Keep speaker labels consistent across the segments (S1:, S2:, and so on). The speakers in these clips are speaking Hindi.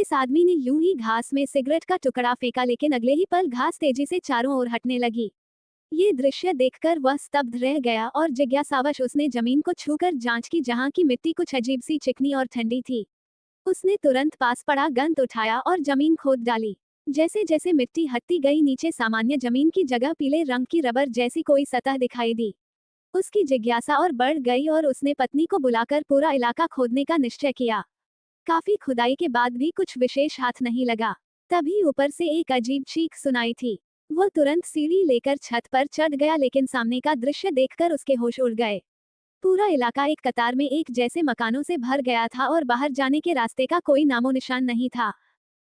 S1: इस आदमी ने यूं ही घास में सिगरेट का टुकड़ा फेंका, लेकिन अगले ही पल घास तेजी से चारों ओर हटने लगी। ये दृश्य देखकर वह स्तब्ध रह गया और जिज्ञासावश उसने जमीन को छूकर जांच की, जहां की मिट्टी कुछ अजीब सी चिकनी और ठंडी थी। उसने तुरंत पास पड़ा गंद उठाया और जमीन खोद डाली। जैसे जैसे मिट्टी हटती गई, नीचे सामान्य जमीन की जगह पीले रंग की रबर जैसी कोई सतह दिखाई दी। उसकी जिज्ञासा और बढ़ गई और उसने पत्नी को बुलाकर पूरा इलाका खोदने का निश्चय किया। काफी खुदाई के बाद भी कुछ विशेष हाथ नहीं लगा। तभी ऊपर से एक अजीब चीख सुनाई थी। वो तुरंत सीढ़ी लेकर छत पर चढ़ गया, लेकिन सामने का दृश्य देखकर उसके होश उड़ गए। पूरा इलाका एक कतार में एक जैसे मकानों से भर गया था और बाहर जाने के रास्ते का कोई नामो निशान नहीं था।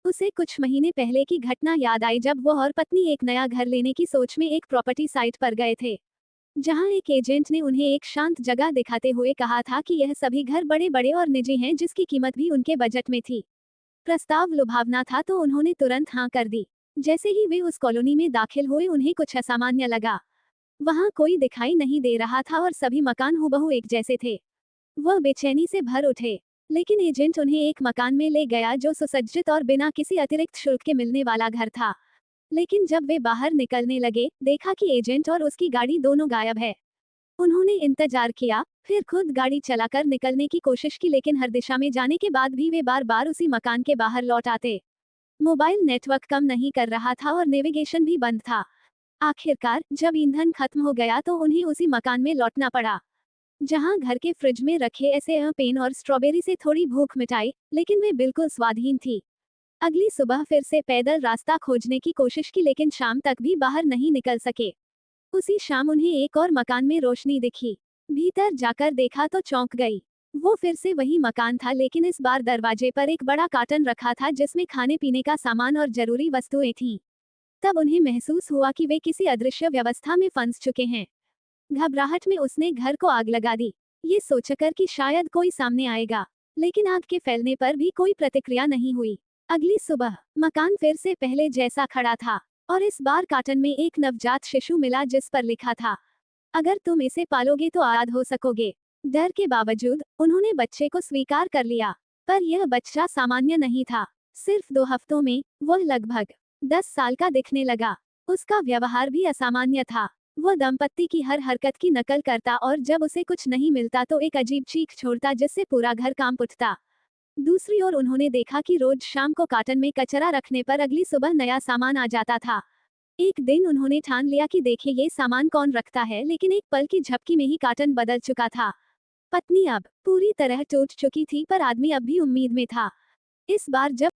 S1: उसे कुछ महीने पहले की घटना याद आई, जब वो और पत्नी एक नया घर लेने की सोच में एक प्रॉपर्टी साइट पर गए थे, जहां एक एजेंट ने उन्हें एक शांत जगह दिखाते हुए कहा था कि यह सभी घर बड़े बड़े और निजी हैं, जिसकी कीमत भी उनके बजट में थी। प्रस्ताव लुभावना था तो उन्होंने तुरंत हाँ कर दी। जैसे ही वे उस कॉलोनी में दाखिल हुए, उन्हें कुछ असामान्य लगा। वहां कोई दिखाई नहीं दे रहा था और सभी मकान हूबहू एक जैसे थे। वह बेचैनी से भर उठे, लेकिन एजेंट उन्हें एक मकान में ले गया जो सुसज्जित और बिना किसी अतिरिक्त शुल्क के मिलने वाला घर था। लेकिन जब वे बाहर निकलने लगे, देखा कि एजेंट और उसकी गाड़ी दोनों गायब है। उन्होंने इंतजार किया, फिर खुद गाड़ी चलाकर निकलने की कोशिश की, लेकिन हर दिशा में जाने के बाद भी वे बार बार उसी मकान के बाहर लौट आते। मोबाइल नेटवर्क काम नहीं कर रहा था और नेविगेशन भी बंद था। आखिरकार जब ईंधन खत्म हो गया तो उन्हें उसी मकान में लौटना पड़ा, जहां घर के फ्रिज में रखे ऐसे पेन और स्ट्रॉबेरी से थोड़ी भूख मिटाई, लेकिन वे बिल्कुल स्वादहीन थी। अगली सुबह फिर से पैदल रास्ता खोजने की कोशिश की, लेकिन शाम तक भी बाहर नहीं निकल सके। उसी शाम उन्हें एक और मकान में रोशनी दिखी। भीतर जाकर देखा तो चौंक गई। वो फिर से वही मकान था, लेकिन इस बार दरवाजे पर एक बड़ा कार्टन रखा था जिसमें खाने पीने का सामान और जरूरी वस्तुएं थीं। तब उन्हें महसूस हुआ कि वे किसी अदृश्य व्यवस्था में फंस चुके हैं। घबराहट में उसने घर को आग लगा दी, ये सोचकर कि शायद कोई सामने आएगा, लेकिन आग के फैलने पर भी कोई प्रतिक्रिया नहीं हुई। अगली सुबह मकान फिर से पहले जैसा खड़ा था, और इस बार कार्टन में एक नवजात शिशु मिला जिस पर लिखा था, अगर तुम इसे पालोगे तो आजाद हो सकोगे। डर के बावजूद उन्होंने बच्चे को स्वीकार कर लिया, पर यह बच्चा सामान्य नहीं था। सिर्फ 2 हफ्तों में वह लगभग 10 साल का दिखने लगा। उसका व्यवहार भी असामान्य था। वह दंपत्ति की हर हरकत की नकल करता और जब उसे कुछ नहीं मिलता तो एक अजीब चीख छोड़ता जिससे पूरा घर कांप उठता। दूसरी ओर उन्होंने देखा कि रोज शाम को कार्टन में कचरा रखने पर अगली सुबह नया सामान आ जाता था। एक दिन उन्होंने ठान लिया कि देखें ये सामान कौन रखता है, लेकिन एक पल की झपकी में ही कार्टन बदल चुका था। पत्नी अब पूरी तरह टूट चुकी थी, पर आदमी अब भी उम्मीद में था। इस बार जब